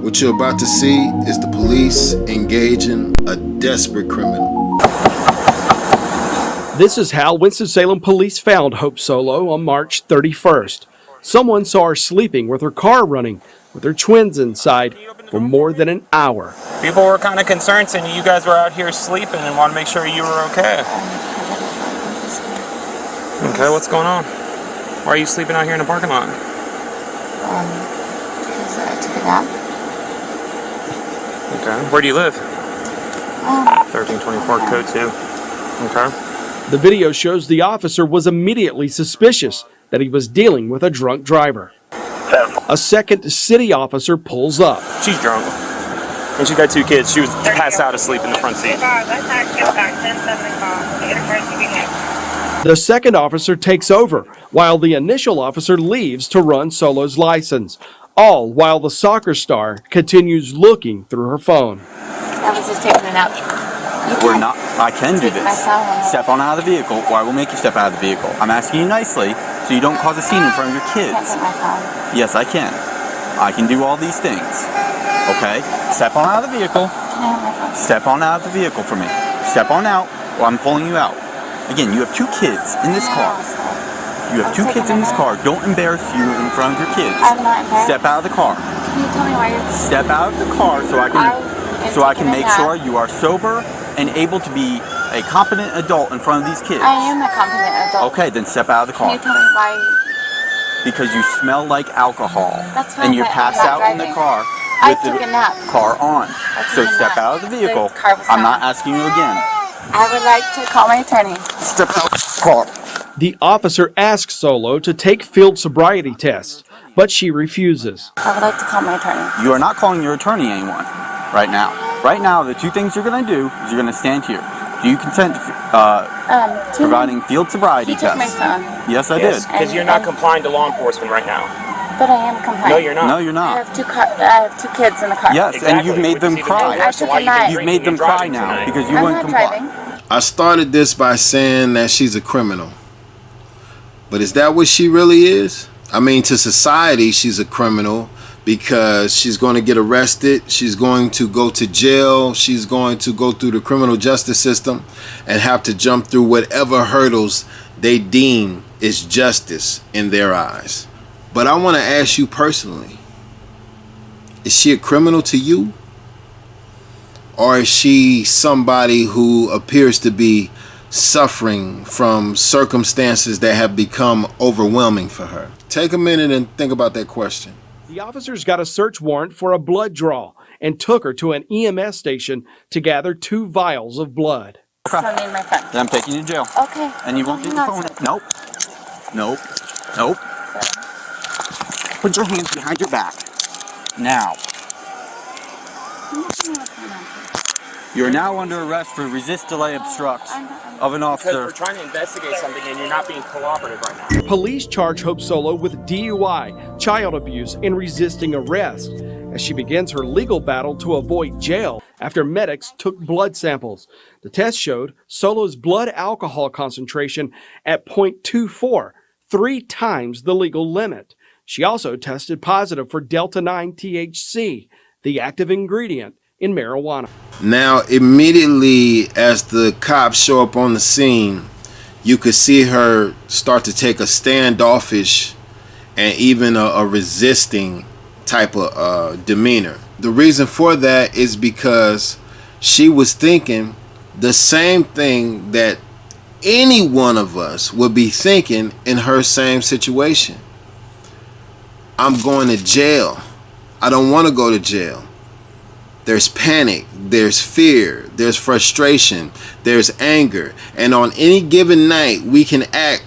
What you're about to see is the police engaging a desperate criminal. This is how Winston-Salem police found Hope Solo on March 31st. Someone saw her sleeping with her car running, with her twins inside, for more than an hour. People were kind of concerned saying you guys were out here sleeping and wanted to make sure you were okay. Okay, what's going on? Why are you sleeping out here in the parking lot? Because I took a nap. Okay, where do you live? 1324 code 2. Okay. The video shows the officer was immediately suspicious that he was dealing with a drunk driver. A second city officer pulls up. She's drunk. And she's got 2 kids. She was passed out asleep in the front seat. The second officer takes over, while the initial officer leaves to run Solo's license, all while the soccer star continues looking through her phone. I was just taking a nap. We're not. I can do this. Step on out of the vehicle, or I will make you step out of the vehicle. I'm asking you nicely, so you don't cause a scene in front of your kids. My phone. Yes, I can. I can do all these things. Okay? Step on out of the vehicle. Can I have my phone? Step on out of the vehicle for me. Step on out, or I'm pulling you out. Again, you have 2 kids in this car. You have 2 kids in this car. Don't embarrass you in front of your kids. I'm not embarrassed. Step out of the car. Can you tell me why you're... Step out of the car so I can make sure you are sober and able to be a competent adult in front of these kids. I am a competent adult. Okay, then step out of the car. Can you tell me why... Because you smell like alcohol. That's fine, and you're but passed I'm out not in the driving. car I with took the a nap. car on. So took a step nap. out of the vehicle. The car was I'm not on. asking you again. I would like to call my attorney. Step out of the car. The officer asks Solo to take field sobriety tests, but she refuses. I would like to call my attorney. You are not calling your attorney anyone right now. Right now, the 2 things you're going to do is you're going to stand here. Do you consent to providing field sobriety He took my tests? phone. Yes, I did. Because you're not complying to law enforcement right now. But I am compliant. No, you're not. No, you're I not. have 2 kids in the car. Yes, and you've made them cry. I took a nap. You've made them cry now because you I'm wouldn't not comply. driving. I started this by saying that she's a criminal. But is that what she really is? I mean, to society, she's a criminal because she's going to get arrested. She's going to go to jail. She's going to go through the criminal justice system and have to jump through whatever hurdles they deem is justice in their eyes. But I want to ask you personally, is she a criminal to you? Or is she somebody who appears to be suffering from circumstances that have become overwhelming for her? Take a minute and think about that question. The officers got a search warrant for a blood draw and took her to an EMS station to gather 2 vials of blood. I still need my phone. Then I'm taking you to jail. Okay. And you won't get your phone. Nope. Nope. Nope. Put your hands behind your back. Now. You're now under arrest for resist, delay, obstruct of an Because officer. we're trying to investigate something and you're not being cooperative right now. Police charge Hope Solo with DUI, child abuse, and resisting arrest as she begins her legal battle to avoid jail after medics took blood samples. The test showed Solo's blood alcohol concentration at 0.24, 3 times the legal limit. She also tested positive for Delta-9 THC, the active ingredient in marijuana. Now, immediately as the cops show up on the scene, you could see her start to take a standoffish and even a resisting type of demeanor. The reason for that is because she was thinking the same thing that any one of us would be thinking in her same situation. I'm going to jail. I don't want to go to jail. There's panic, there's fear, there's frustration, there's anger. And on any given night, we can act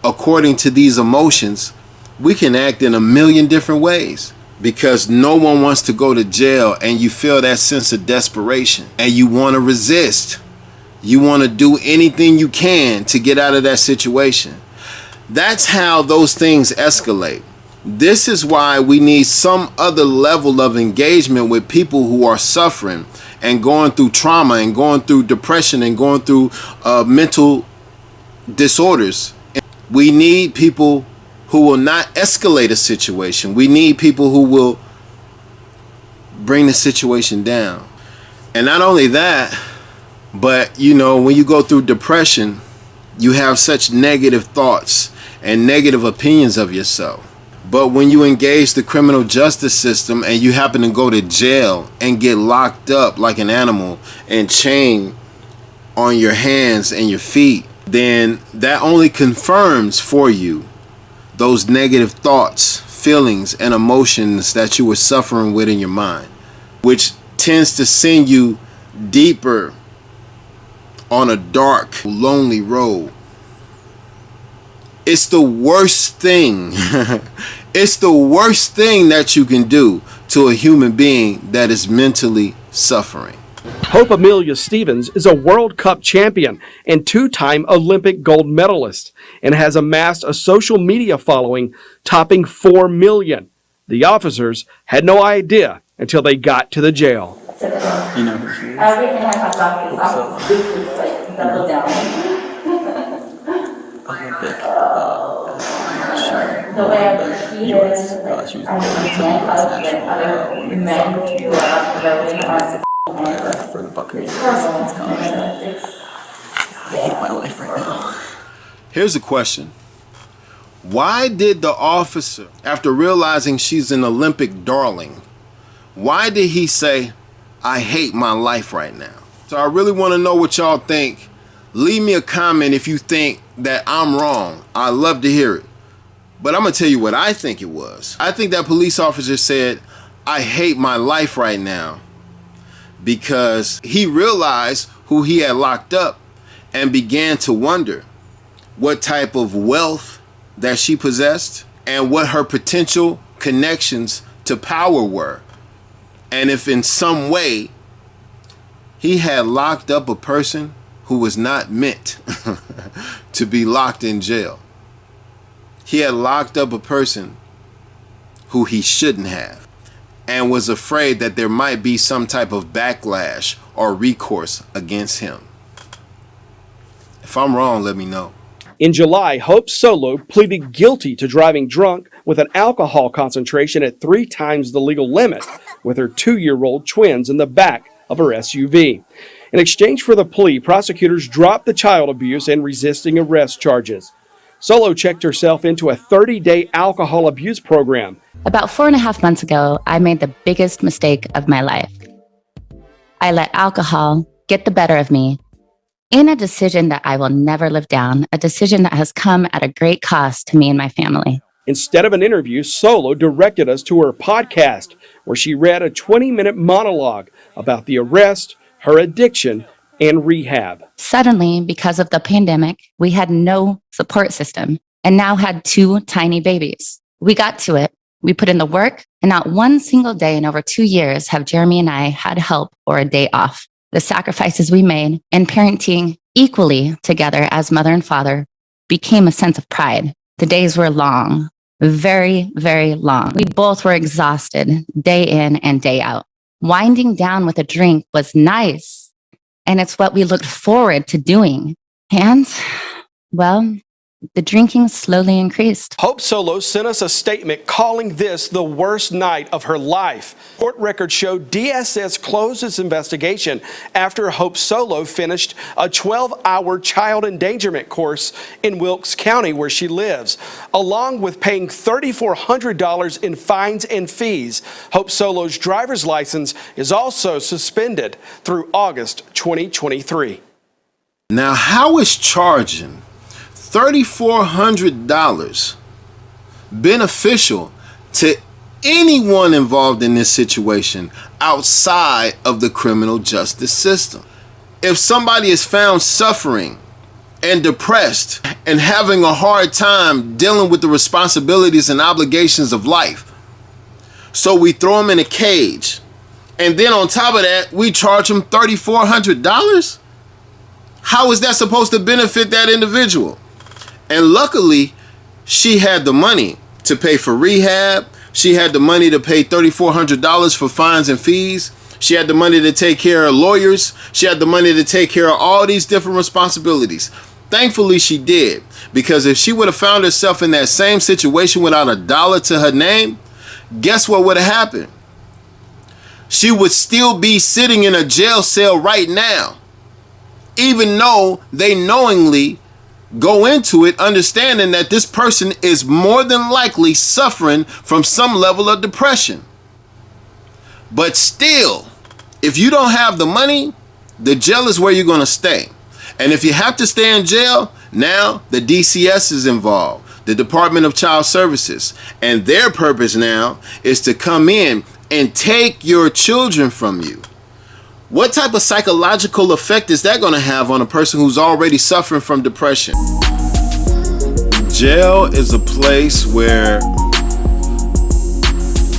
according to these emotions. We can act in a million different ways because no one wants to go to jail, and you feel that sense of desperation and you want to resist. You want to do anything you can to get out of that situation. That's how those things escalate. This is why we need some other level of engagement with people who are suffering and going through trauma and going through depression and going through mental disorders. We need people who will not escalate a situation. We need people who will bring the situation down. And not only that, but you know, when you go through depression, you have such negative thoughts and negative opinions of yourself. But when you engage the criminal justice system and you happen to go to jail and get locked up like an animal and chained on your hands and your feet, then that only confirms for you those negative thoughts, feelings, and emotions that you were suffering with in your mind, which tends to send you deeper on a dark, lonely road. It's the worst thing. It's the worst thing that you can do to a human being that is mentally suffering. Hope Amelia Stevens is a World Cup champion and two-time Olympic gold medalist and has amassed a social media following topping 4 million. The officers had no idea until they got to the jail. You know who she is? Everything I have got is like double down. Olympic. The way I treat She was for the Buccaneers. I hate my life right now. Here's a question. Why did the officer, after realizing she's an Olympic darling, why did he say, I hate my life right now? So I really want to know what y'all think. Leave me a comment if you think that I'm wrong. I'd love to hear it. But I'm going to tell you what I think it was. I think that police officer said, I hate my life right now, because he realized who he had locked up and began to wonder what type of wealth that she possessed and what her potential connections to power were. And if in some way he had locked up a person who was not meant to be locked in jail. He had locked up a person who he shouldn't have, and was afraid that there might be some type of backlash or recourse against him. If I'm wrong, let me know. In July, Hope Solo pleaded guilty to driving drunk with an alcohol concentration at 3 times the legal limit with her 2-year-old twins in the back of her SUV. In exchange for the plea, prosecutors dropped the child abuse and resisting arrest charges. Solo checked herself into a 30-day alcohol abuse program. About 4.5 months ago, I made the biggest mistake of my life. I let alcohol get the better of me in a decision that I will never live down, a decision that has come at a great cost to me and my family. Instead of an interview, Solo directed us to her podcast, where she read a 20-minute monologue about the arrest, her addiction, and rehab. Suddenly, because of the pandemic, we had no support system and now had 2 tiny babies. We got to it. We put in the work, and not one single day in over 2 years have Jeremy and I had help or a day off. The sacrifices we made and parenting equally together as mother and father became a sense of pride. The days were long, very, very long. We both were exhausted day in and day out. Winding down with a drink was nice, and it's what we looked forward to doing. And, well, the drinking slowly increased. Hope Solo sent us a statement calling this the worst night of her life. Court records show DSS closed its investigation after Hope Solo finished a 12-hour child endangerment course in Wilkes County, where she lives. Along with paying $3,400 in fines and fees, Hope Solo's driver's license is also suspended through August 2023. Now, how is charging $3,400 beneficial to anyone involved in this situation outside of the criminal justice system? If somebody is found suffering and depressed and having a hard time dealing with the responsibilities and obligations of life, so we throw them in a cage, and then on top of that, we charge them $3,400? How is that supposed to benefit that individual? And luckily, she had the money to pay for rehab. She had the money to pay $3,400 for fines and fees. She had the money to take care of lawyers. She had the money to take care of all these different responsibilities. Thankfully, she did, because if she would have found herself in that same situation without a dollar to her name, guess what would have happened? she would still be sitting in a jail cell right now, even though they knowingly go into it understanding that this person is more than likely suffering from some level of depression. But still, if you don't have the money, the jail is where you're going to stay. And if you have to stay in jail, now the DCS is involved, the Department of Child Services. And their purpose now is to come in and take your children from you. What type of psychological effect is that going to have on a person who's already suffering from depression? Jail is a place where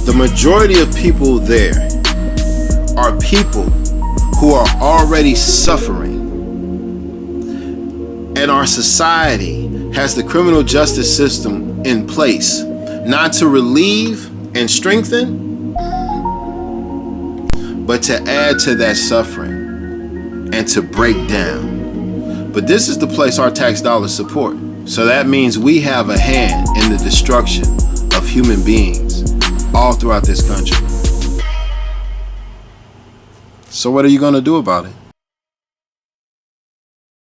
the majority of people there are people who are already suffering. And our society has the criminal justice system in place, not to relieve and strengthen, but to add to that suffering and to break down. But this is the place our tax dollars support. So that means we have a hand in the destruction of human beings all throughout this country. So what are you going to do about it?